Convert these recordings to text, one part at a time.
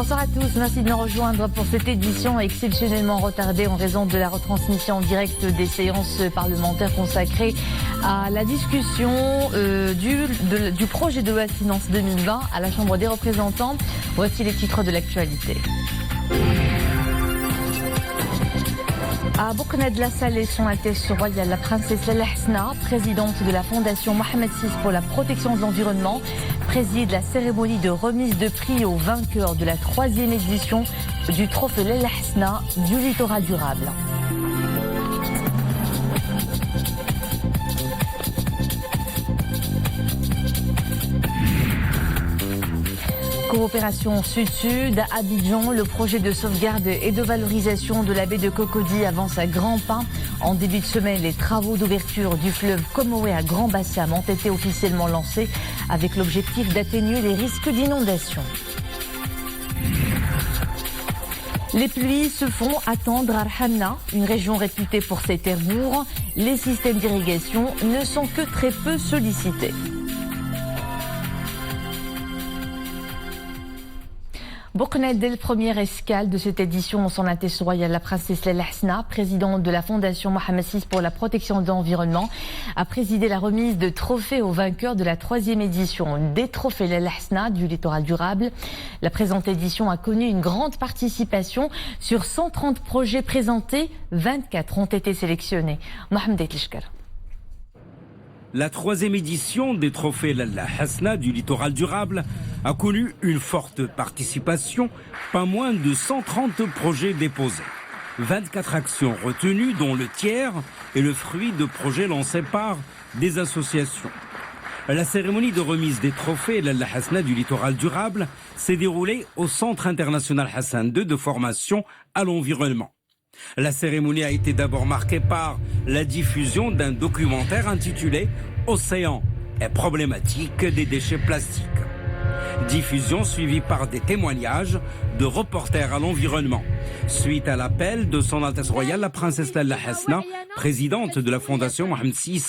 Bonsoir à tous, merci de nous rejoindre pour cette édition exceptionnellement retardée en raison de la retransmission en direct des séances parlementaires consacrées à la discussion du projet de loi de finances 2020 à la Chambre des représentants. Voici les titres de l'actualité. À Bouknad La Saleh, son Altesse royale, la princesse Lalla Hasna, présidente de la Fondation Mohamed VI pour la protection de l'environnement, préside la cérémonie de remise de prix aux vainqueurs de la 3e édition du trophée Lalla Hasna du littoral durable. Coopération Sud-Sud, à Abidjan, le projet de sauvegarde et de valorisation de la baie de Cocody avance à grands pas. En début de semaine, les travaux d'ouverture du fleuve Comoé à Grand Bassam ont été officiellement lancés avec l'objectif d'atténuer les risques d'inondation. Les pluies se font attendre à Arhamna, une région réputée pour ses terres bourres. Les systèmes d'irrigation ne sont que très peu sollicités. Bouknad, dès le première escale de cette édition, son Altesse royale, la princesse Lalla Hasna, présidente de la Fondation Mohamed VI pour la protection de l'environnement, a présidé la remise de trophées aux vainqueurs de la 3e édition des trophées Lalla Hasna du littoral durable. La présente édition a connu une grande participation. Sur 130 projets présentés, 24 ont été sélectionnés. Mohamed Etlishkar. La 3e édition des trophées Lalla Hasna du littoral durable a connu une forte participation, pas moins de 130 projets déposés. 24 actions retenues, dont le tiers est le fruit de projets lancés par des associations. La cérémonie de remise des trophées Lalla Hasna du littoral durable s'est déroulée au Centre international Hassan II de formation à l'environnement. La cérémonie a été d'abord marquée par la diffusion d'un documentaire intitulé « Océan et problématique des déchets plastiques ». Diffusion suivie par des témoignages de reporters à l'environnement. Suite à l'appel de son Altesse royale, la princesse Lalla Hasna, présidente de la Fondation Mohamed VI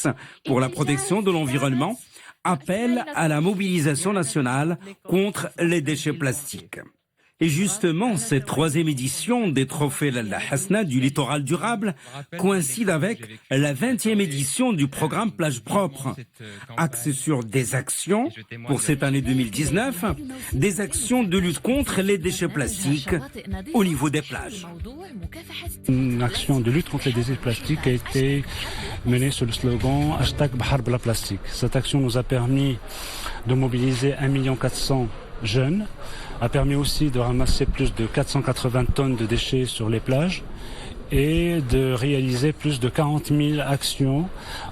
pour la protection de l'environnement, appelle à la mobilisation nationale contre les déchets plastiques. Et justement, cette 3e édition des trophées Lalla Hasna du littoral durable coïncide avec la 20e édition du programme Plage Propre, axé sur des actions pour cette année 2019, des actions de lutte contre les déchets plastiques au niveau des plages. Une action de lutte contre les déchets plastiques a été menée sous le slogan #BaharBlaPlastique. Cette action nous a permis de mobiliser 1,4 million de jeunes, a permis aussi de ramasser plus de 480 tonnes de déchets sur les plages et de réaliser plus de 40 000 actions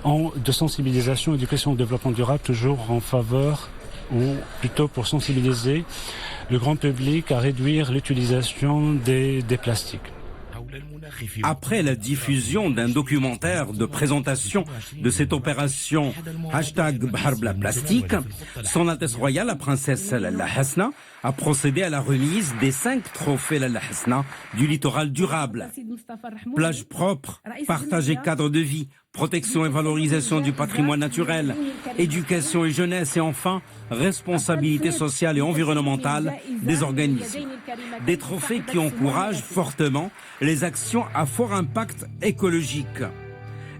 de sensibilisation, éducation et développement durable, toujours en faveur, ou plutôt pour sensibiliser le grand public à réduire l'utilisation des plastiques. Après la diffusion d'un documentaire de présentation de cette opération #BaharBlaPlastique, son Altesse royale, la princesse Lalla Hasna, a procédé à la remise des 5 trophées Lalla Hasna du littoral durable. Plage propre, partage et cadre de vie, protection et valorisation du patrimoine naturel, éducation et jeunesse et enfin responsabilité sociale et environnementale des organismes. Des trophées qui encouragent fortement les actions à fort impact écologique.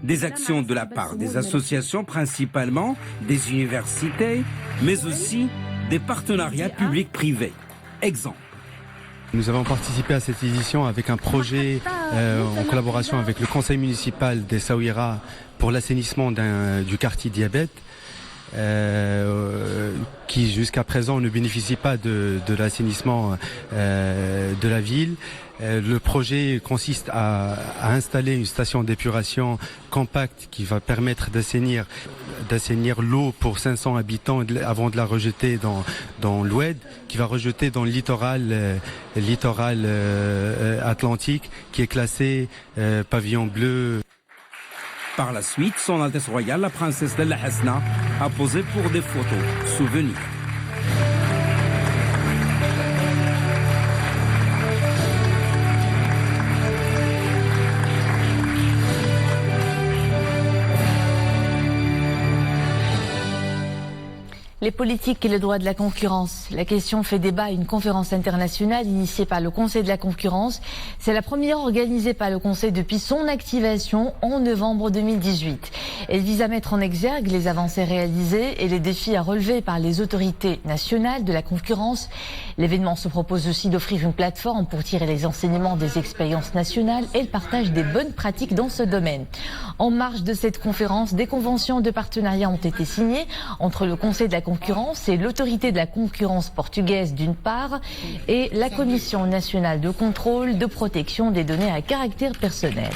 Des actions de la part des associations principalement, des universités, mais aussi des partenariats publics-privés. Exemple. Nous avons participé à cette édition avec un projet en collaboration avec le conseil municipal d'Essaouira pour l'assainissement du quartier Diabète, qui jusqu'à présent ne bénéficie pas de l'assainissement de la ville. Le projet consiste à installer une station d'épuration compacte qui va permettre d'assainir l'eau pour 500 habitants avant de la rejeter dans l'Oued, qui va rejeter dans le littoral atlantique qui est classé pavillon bleu. Par la suite, son Altesse royale, la princesse Lalla Hasna, a posé pour des photos souvenirs. Les politiques et le droit de la concurrence. La question fait débat à une conférence internationale initiée par le Conseil de la concurrence. C'est la première organisée par le Conseil depuis son activation en novembre 2018. Elle vise à mettre en exergue les avancées réalisées et les défis à relever par les autorités nationales de la concurrence. L'événement se propose aussi d'offrir une plateforme pour tirer les enseignements des expériences nationales et le partage des bonnes pratiques dans ce domaine. En marge de cette conférence, des conventions de partenariat ont été signées entre le Conseil de la concurrence et l'autorité de la concurrence portugaise d'une part et la Commission nationale de contrôle de protection des données à caractère personnel.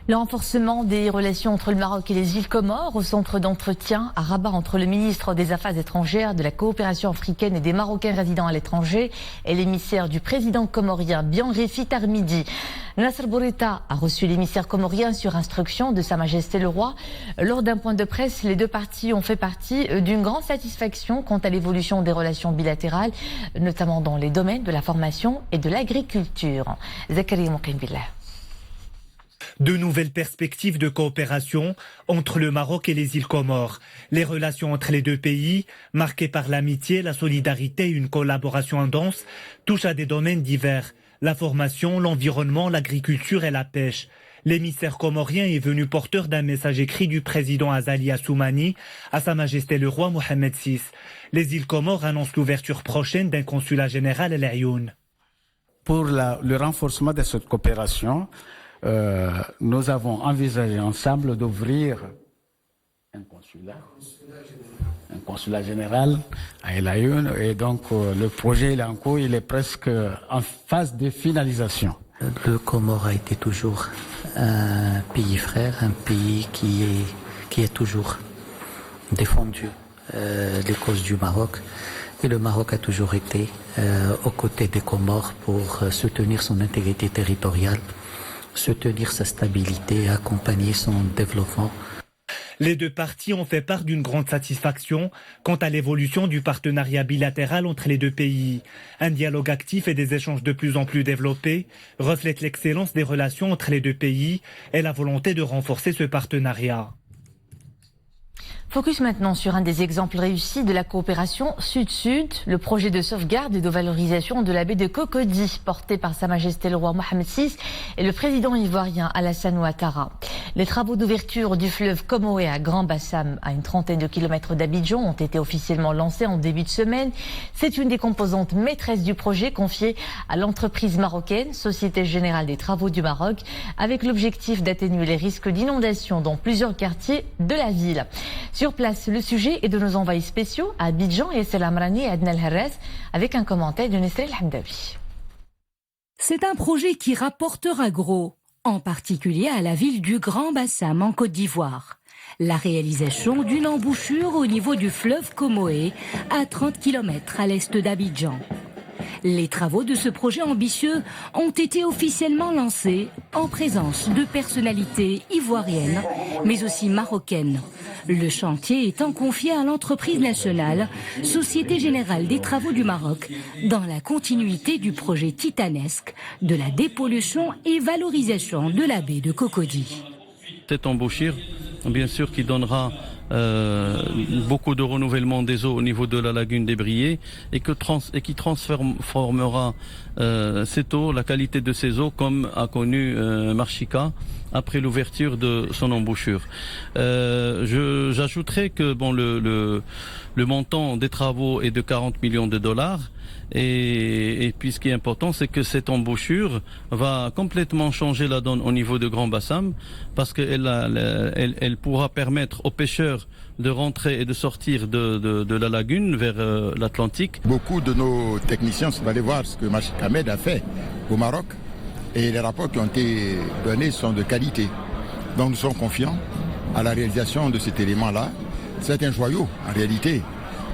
Le renforcement des relations entre le Maroc et les îles Comores au centre d'entretien à Rabat entre le ministre des Affaires étrangères, de la coopération africaine et des Marocains résidant à l'étranger et l'émissaire du président comorien Bianri Fitarmidi. Nasser Bourita a reçu l'émissaire comorien sur instruction de Sa Majesté le Roi. Lors d'un point de presse, les deux parties ont fait partie d'une grande satisfaction quant à l'évolution des relations bilatérales, notamment dans les domaines de la formation et de l'agriculture. Zakaria Mouqimbillah. De nouvelles perspectives de coopération entre le Maroc et les îles Comores. Les relations entre les deux pays, marquées par l'amitié, la solidarité et une collaboration dense, touchent à des domaines divers. La formation, l'environnement, l'agriculture et la pêche. L'émissaire comorien est venu porteur d'un message écrit du président Azali Assoumani à Sa Majesté le Roi Mohamed VI. Les îles Comores annoncent l'ouverture prochaine d'un consulat général à l'Aïoun. Pour le renforcement de cette coopération, nous avons envisagé ensemble d'ouvrir un consulat général à El Aïoun et donc le projet il est en cours, il est presque en phase de finalisation. Le Comore a été toujours un pays frère, un pays qui a toujours défendu les causes du Maroc. Et le Maroc a toujours été aux côtés des Comores pour soutenir son intégrité territoriale, soutenir sa stabilité et accompagner son développement. Les deux parties ont fait part d'une grande satisfaction quant à l'évolution du partenariat bilatéral entre les deux pays. Un dialogue actif et des échanges de plus en plus développés reflètent l'excellence des relations entre les deux pays et la volonté de renforcer ce partenariat. Focus maintenant sur un des exemples réussis de la coopération Sud-Sud, le projet de sauvegarde et de valorisation de la baie de Cocody, porté par Sa Majesté le Roi Mohamed VI et le président ivoirien Alassane Ouattara. Les travaux d'ouverture du fleuve Comoé à Grand Bassam, à une trentaine de kilomètres d'Abidjan, ont été officiellement lancés en début de semaine. C'est une des composantes maîtresses du projet confié à l'entreprise marocaine Société Générale des Travaux du Maroc, avec l'objectif d'atténuer les risques d'inondation dans plusieurs quartiers de la ville. Sur place, le sujet est de nos envoyés spéciaux à Abidjan et Salam Rani et Adna El-Harraz avec un commentaire de Nesrine El-Hamdawi. C'est un projet qui rapportera gros, en particulier à la ville du Grand Bassam en Côte d'Ivoire. La réalisation d'une embouchure au niveau du fleuve Comoé à 30 km à l'est d'Abidjan. Les travaux de ce projet ambitieux ont été officiellement lancés en présence de personnalités ivoiriennes, mais aussi marocaines. Le chantier étant confié à l'entreprise nationale Société Générale des Travaux du Maroc, dans la continuité du projet titanesque de la dépollution et valorisation de la baie de Cocody. Cette embouchure, bien sûr, qui donnera beaucoup de renouvellement des eaux au niveau de la lagune des Briers et qui transformera cette eau, la qualité de ces eaux, comme a connu Marchika après l'ouverture de son embouchure. J'ajouterai que bon, le montant des travaux est de 40 millions de dollars. Et puis ce qui est important, c'est que cette embouchure va complètement changer la donne au niveau de Grand Bassam, parce qu'elle pourra permettre aux pêcheurs de rentrer et de sortir de la lagune vers l'Atlantique. Beaucoup de nos techniciens sont allés voir ce que Machik Ahmed a fait au Maroc, et les rapports qui ont été donnés sont de qualité. Donc nous sommes confiants à la réalisation de cet élément-là. C'est un joyau en réalité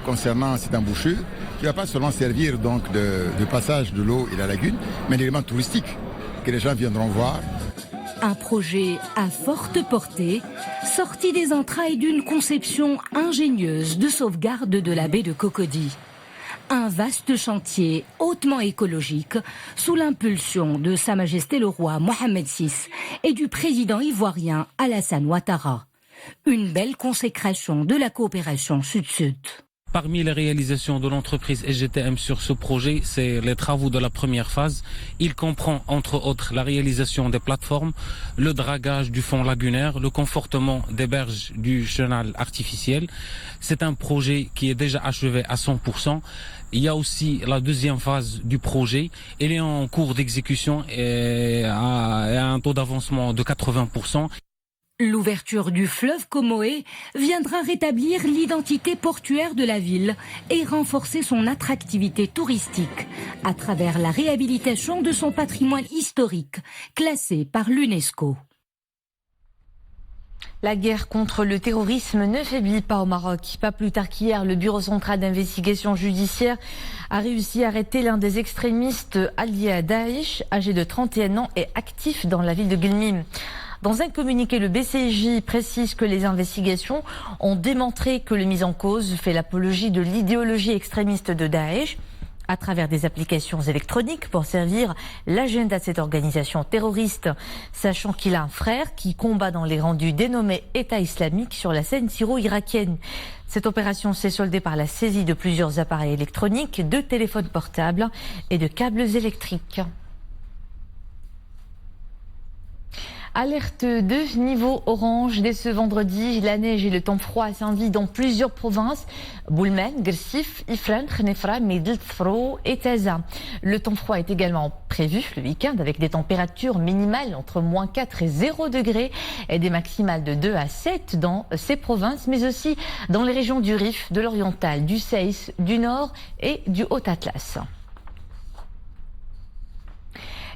concernant cette embouchure, qui ne va pas seulement servir donc de passage de l'eau et la lagune, mais un élément touristique que les gens viendront voir. Un projet à forte portée, sorti des entrailles d'une conception ingénieuse de sauvegarde de la baie de Cocody. Un vaste chantier hautement écologique sous l'impulsion de Sa Majesté le Roi Mohamed VI et du président ivoirien Alassane Ouattara. Une belle consécration de la coopération sud-sud. Parmi les réalisations de l'entreprise SGTM sur ce projet, c'est les travaux de la première phase. Il comprend entre autres la réalisation des plateformes, le dragage du fond lagunaire, le confortement des berges du chenal artificiel. C'est un projet qui est déjà achevé à 100%. Il y a aussi la deuxième phase du projet. Elle est en cours d'exécution et à un taux d'avancement de 80%. L'ouverture du fleuve Comoé viendra rétablir l'identité portuaire de la ville et renforcer son attractivité touristique à travers la réhabilitation de son patrimoine historique, classé par l'UNESCO. La guerre contre le terrorisme ne faiblit pas au Maroc. Pas plus tard qu'hier, le Bureau central d'investigation judiciaire a réussi à arrêter l'un des extrémistes alliés à Daesh, âgé de 31 ans et actif dans la ville de Guelmim. Dans un communiqué, le BCJ précise que les investigations ont démontré que le mis en cause fait l'apologie de l'idéologie extrémiste de Daesh à travers des applications électroniques pour servir l'agenda de cette organisation terroriste, sachant qu'il a un frère qui combat dans les rangs du dénommé État islamique sur la scène syro-irakienne. Cette opération s'est soldée par la saisie de plusieurs appareils électroniques, de téléphones portables et de câbles électriques. Alerte de niveau orange dès ce vendredi. La neige et le temps froid s'invitent dans plusieurs provinces. Boulmen, Gursif, Ifrane, Khnefra, Medel, Tfro et Taza. Le temps froid est également prévu le week-end avec des températures minimales entre -4 et 0 degrés et des maximales de 2 à 7 dans ces provinces, mais aussi dans les régions du Rif, de l'Oriental, du Seis, du Nord et du Haut-Atlas.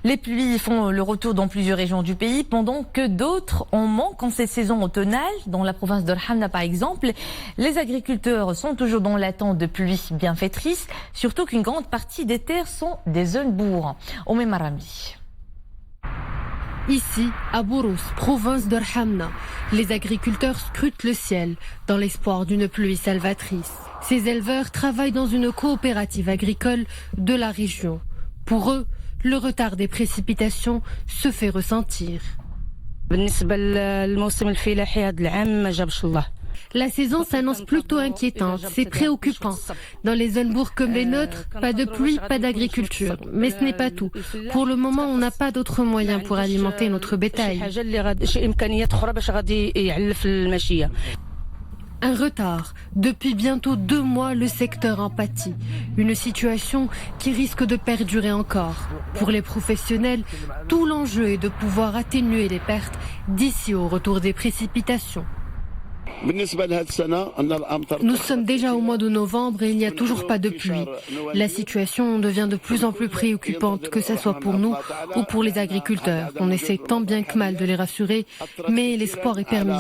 Les pluies font le retour dans plusieurs régions du pays, pendant que d'autres en manquent en cette saison automnale. Dans la province de Hamna, par exemple, les agriculteurs sont toujours dans l'attente de pluies bienfaitrices, surtout qu'une grande partie des terres sont des zones bourgs. Oumé Marami. Ici, à Bourous, province de Hamna, les agriculteurs scrutent le ciel dans l'espoir d'une pluie salvatrice. Ces éleveurs travaillent dans une coopérative agricole de la région. Pour eux, le retard des précipitations se fait ressentir. La saison s'annonce plutôt inquiétante, c'est préoccupant. Dans les zones bourgs comme les nôtres, pas de pluie, pas d'agriculture. Mais ce n'est pas tout. Pour le moment, on n'a pas d'autres moyens pour alimenter notre bétail. Un retard. Depuis bientôt 2 mois, le secteur en pâtit. Une situation qui risque de perdurer encore. Pour les professionnels, tout l'enjeu est de pouvoir atténuer les pertes d'ici au retour des précipitations. Nous sommes déjà au mois de novembre et il n'y a toujours pas de pluie. La situation devient de plus en plus préoccupante, que ce soit pour nous ou pour les agriculteurs. On essaie tant bien que mal de les rassurer, mais l'espoir est permis.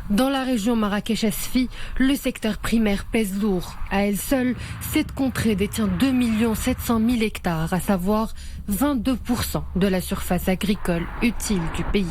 Dans la région Marrakech-Asfi, le secteur primaire pèse lourd. À elle seule, cette contrée détient 2 700 000 hectares, à savoir 22% de la surface agricole utile du pays.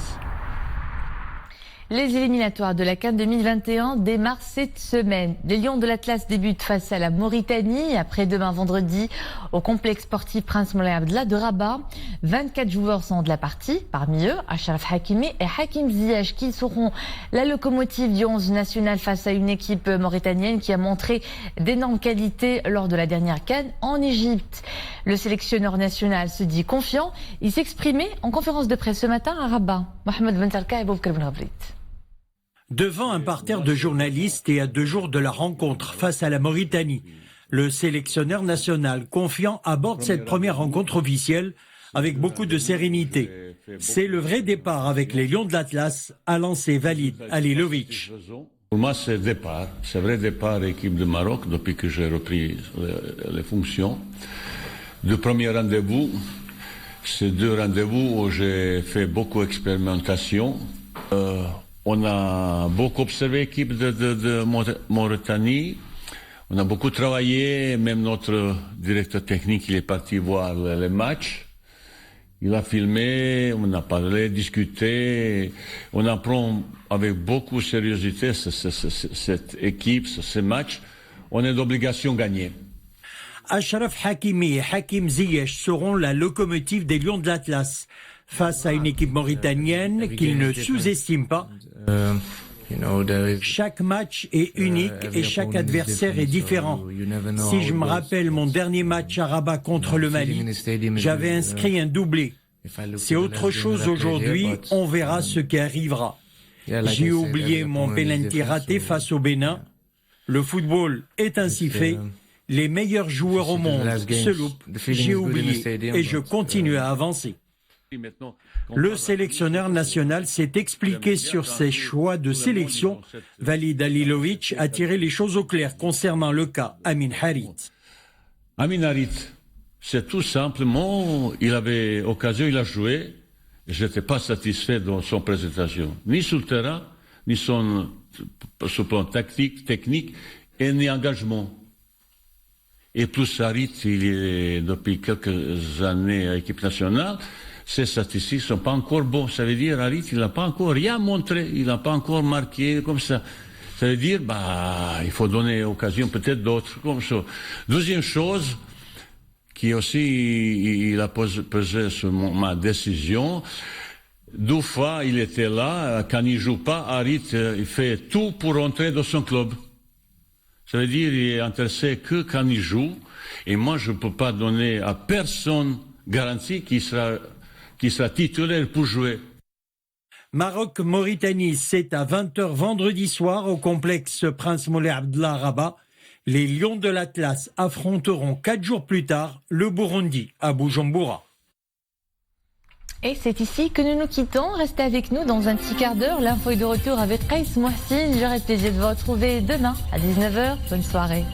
Les éliminatoires de la CAN 2021 démarrent cette semaine. Les Lions de l'Atlas débutent face à la Mauritanie après-demain vendredi au complexe sportif Prince Moulay Abdellah de Rabat. 24 joueurs sont de la partie, parmi eux Achraf Hakimi et Hakim Ziyech qui seront la locomotive du 11 national face à une équipe mauritanienne qui a montré d'énormes qualités lors de la dernière CAN en Égypte. Le sélectionneur national se dit confiant. Il s'exprimait en conférence de presse ce matin à Rabat. Mohamed Ben Tarka et Boubkar Ben Ghabrit. Devant un parterre de journalistes et à 2 jours de la rencontre face à la Mauritanie, le sélectionneur national confiant aborde cette première rencontre officielle avec beaucoup de sérénité. C'est le vrai départ avec les Lions de l'Atlas, a lancé Walid Halilovic. Pour moi, c'est le départ. C'est vrai départ équipe de Maroc depuis que j'ai repris les fonctions. Le premier rendez-vous, c'est 2 rendez-vous où j'ai fait beaucoup d'expérimentation. On a beaucoup observé l'équipe de Mauritanie. On a beaucoup travaillé. Même notre directeur technique, il est parti voir les matchs. Il a filmé, on a parlé, discuté. On apprend avec beaucoup de sérieuxité cette équipe, ce match. On est d'obligation gagnée. Achraf Hakimi et Hakim Ziyech seront la locomotive des Lions de l'Atlas face à une équipe mauritanienne qu'ils ne sous-estiment pas. Chaque match est unique et chaque adversaire est différent. Si je me rappelle mon dernier match à Rabat contre le Mali, j'avais inscrit un doublé. C'est autre chose aujourd'hui, on verra ce qui arrivera. J'ai oublié mon penalty raté face au Bénin. Le football est ainsi fait. Les meilleurs joueurs au monde se loupent. J'ai oublié et je continue à avancer. Le sélectionneur national s'est expliqué sur ses choix de sélection. Walid Halilovic a tiré les choses au clair concernant le cas Amin Harit. Amin Harit, c'est tout simplement, il avait occasion, il a joué. Je n'étais pas satisfait de son présentation, ni sur le terrain, ni sur le plan technique, et ni engagement. Et plus Harit, il est depuis quelques années à l'équipe nationale. Ces statistiques ne sont pas encore bons. Ça veut dire, Harit, il n'a pas encore rien montré. Il n'a pas encore marqué comme ça. Ça veut dire, il faut donner occasion peut-être d'autres comme ça. Deuxième chose, qui aussi, il a pesé sur ma décision. 2 fois, il était là. Quand il ne joue pas, Harit, il fait tout pour rentrer dans son club. Ça veut dire, il est intéressé que quand il joue. Et moi, je ne peux pas donner à personne garantie qu'il sera titulaire pour jouer. Maroc-Mauritanie, c'est à 20h vendredi soir au complexe Prince Moulay Abdellah Rabat. Les Lions de l'Atlas affronteront 4 jours plus tard le Burundi à Bujumbura. Et c'est ici que nous nous quittons. Restez avec nous dans un petit quart d'heure. L'info est de retour avec Qaïs Mohsin. J'aurai le plaisir de vous retrouver demain à 19h. Bonne soirée.